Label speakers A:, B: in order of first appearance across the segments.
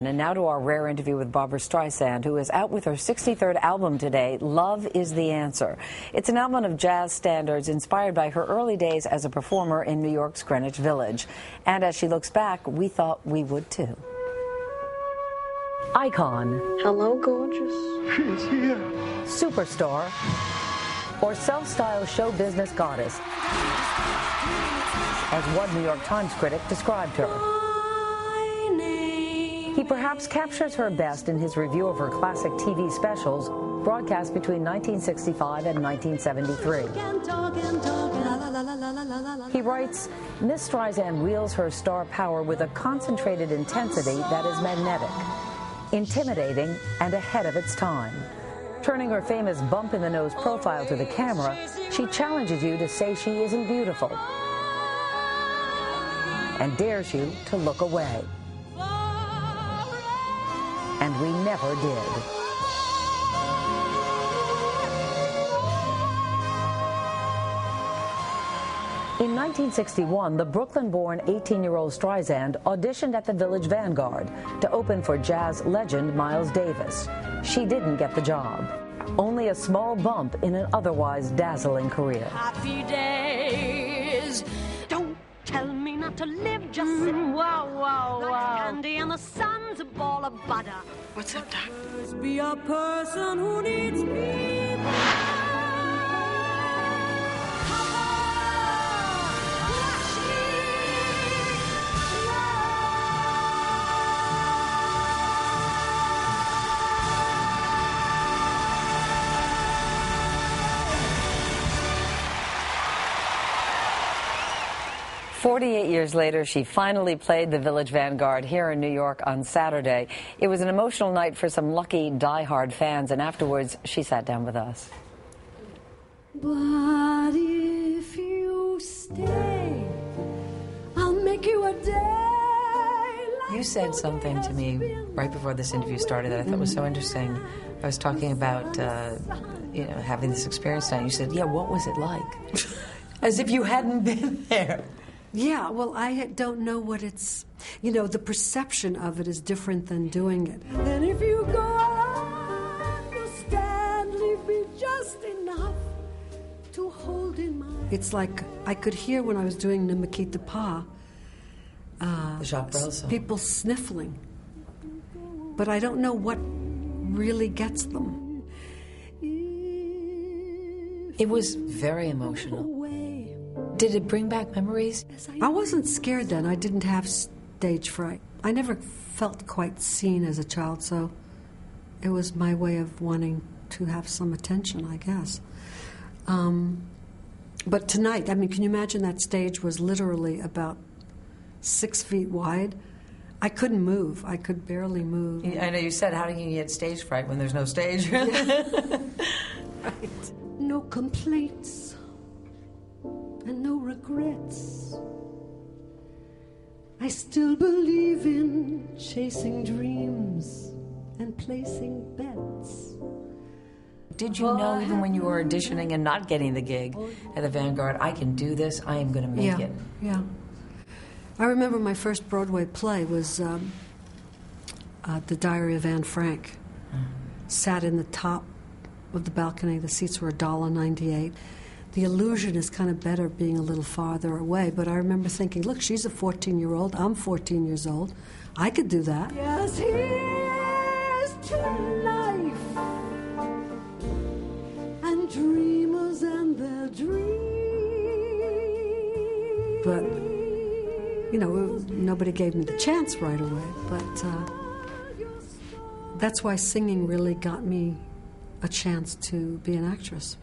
A: And now to our rare interview with Barbra Streisand, who is out with her 63rd album today, Love is the Answer. It's an album of jazz standards inspired by her early days as a performer in New York's Greenwich Village. And as she looks back, we thought we would too. Icon.
B: Hello, gorgeous.
C: She's here.
A: Superstar. Or self-styled show business goddess, as one New York Times critic described her. He perhaps captures her best in his review of her classic TV specials, broadcast between 1965 and 1973. He writes, Miss Streisand wields her star power with a concentrated intensity that is magnetic, intimidating, and ahead of its time. Turning her famous bump-in-the-nose profile to the camera, she challenges you to say she isn't beautiful and dares you to look away. And we never did. In 1961, the Brooklyn-born 18-year-old Streisand auditioned at the Village Vanguard to open for jazz legend Miles Davis. She didn't get the job. Only a small bump in an otherwise dazzling career.
D: Happy days. Don't tell me not to live, just sit. Wow. Candy and the sun's a ball of butter.
B: What's up, Doc?
D: Be a person who needs people.
A: 48 years later, she finally played the Village Vanguard here in New York on Saturday. It was an emotional night for some lucky die-hard fans, and afterwards, she sat down with us.
D: But if you stay, I'll make you a day like
E: You said something to me right before this interview started that I thought was so interesting. I was talking about, having this experience tonight. You said, yeah, what was it like? As if you hadn't been there.
B: Yeah, well, I don't know what it's... the perception of it is different than doing it.
D: And if you go, I understand, leave me just enough to hold in my...
B: It's like I could hear when I was doing Ne me quitte pas, people sniffling. But I don't know what really gets them.
E: It was very emotional. Did it bring back memories?
B: I wasn't scared then. I didn't have stage fright. I never felt quite seen as a child, so it was my way of wanting to have some attention, I guess. But tonight, can you imagine that stage was literally about 6 feet wide? I couldn't move. I could barely move.
E: I know you said, how do you get stage fright when there's no stage?
B: Yeah. Right.
D: No complaints. And no regrets. I still believe in chasing dreams and placing bets.
E: Did you know, even when you were auditioning and not getting the gig at the Vanguard, I can do this, I am going to make it?
B: Yeah. I remember my first Broadway play was The Diary of Anne Frank. Sat in the top of the balcony. The seats were $1.98. The illusion is kind of better being a little farther away, but I remember thinking, look, she's a 14-year-old, I'm 14 years old. I could do that.
D: Yes, here's to life and dreamers and their dreams.
B: But, nobody gave me the chance right away, but that's why singing really got me a chance to be an actress.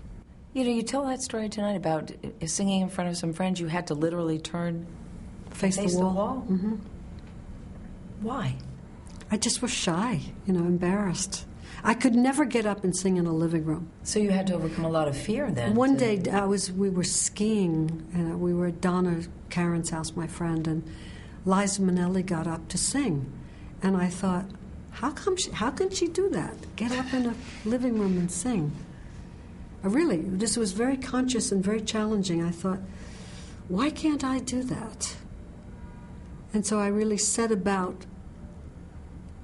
E: You tell that story tonight about singing in front of some friends. You had to literally face the wall.
B: Mm-hmm.
E: Why?
B: I just was shy, embarrassed. I could never get up and sing in a living room.
E: So you had to overcome a lot of fear then.
B: One day we were skiing, and we were at Donna Karen's house, my friend, and Liza Minnelli got up to sing, and I thought, how can she do that? Get up in a living room and sing. Really, this was very conscious and very challenging. I thought, why can't I do that? And so I really set about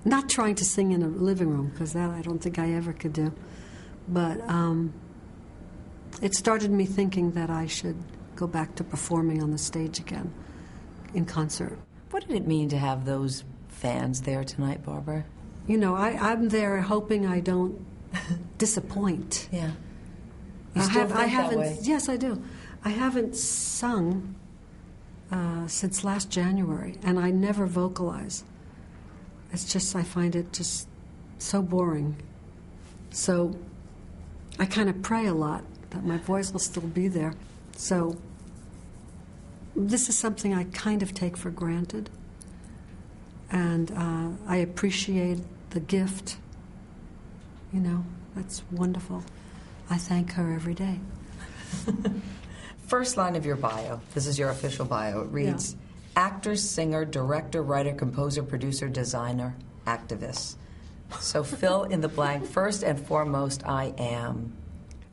B: not trying to sing in a living room, because that I don't think I ever could do. But it started me thinking that I should go back to performing on the stage again in concert.
E: What did it mean to have those fans there tonight, Barbara?
B: You know, I'm there hoping I don't disappoint.
E: Yeah. You still think that way?
B: Yes, I do. I haven't sung since last January, and I never vocalize. It's just, I find it just so boring. So I kind of pray a lot that my voice will still be there. So this is something I kind of take for granted. And I appreciate the gift. You know, that's wonderful. I thank her every day.
E: First line of your bio, this is your official bio, it reads, actor, singer, director, writer, composer, producer, designer, activist. So fill in the blank. First and foremost, I am.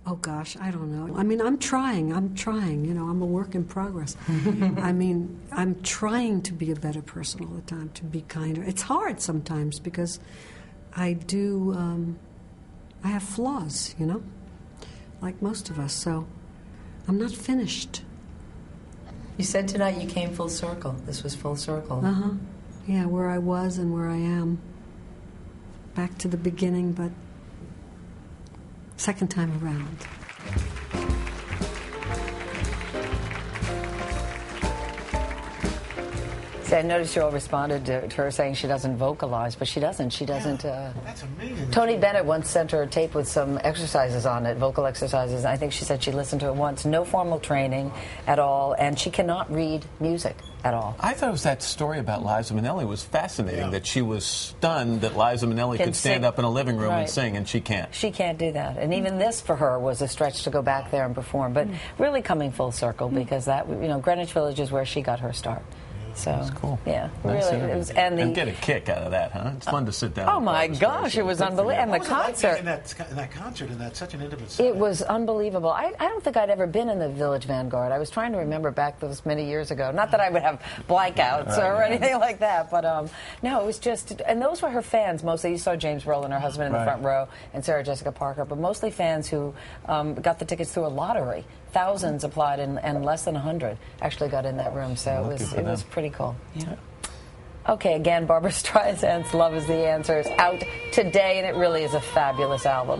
B: Oh, gosh, I don't know. I mean, I'm trying, you know, I'm a work in progress. I mean, I'm trying to be a better person all the time, to be kinder. It's hard sometimes because I have flaws, you know, like most of us, so I'm not finished.
E: You said tonight you came full circle. This was full circle.
B: Uh-huh. Yeah, where I was and where I am. Back to the beginning, but second time around.
A: See, I noticed you all responded to her saying she doesn't vocalize, but she doesn't. She doesn't.
C: That's amazing.
A: Tony Bennett once sent her a tape with some exercises on it, vocal exercises. I think she said she listened to it once. No formal training at all, and she cannot read music at all.
F: I thought it was that story about Liza Minnelli was fascinating, that she was stunned that Liza Minnelli could stand up in a living room and sing, and she can't.
A: She can't do that. And even this, for her, was a stretch to go back there and perform. But really coming full circle, because that, you know, Greenwich Village is where she got her start. So
F: that's cool.
A: Yeah,
F: nice
A: really. It was,
F: and get a kick out of that, huh? It's fun to sit down.
A: Oh my gosh, it was unbelievable. And the concert.
C: In that concert, in that such an intimate setting.
A: It was unbelievable. I don't think I'd ever been in the Village Vanguard. I was trying to remember back those many years ago. Not that I would have blackouts or anything like that, but no, it was just. And those were her fans mostly. You saw James Brolin, her husband, in the front row, and Sarah Jessica Parker, but mostly fans who got the tickets through a lottery. Thousands applied, and less than 100 actually got in that room. So it was pretty cool. Yeah. Okay, again, Barbra Streisand's "Love Is the Answer" is out today, and it really is a fabulous album.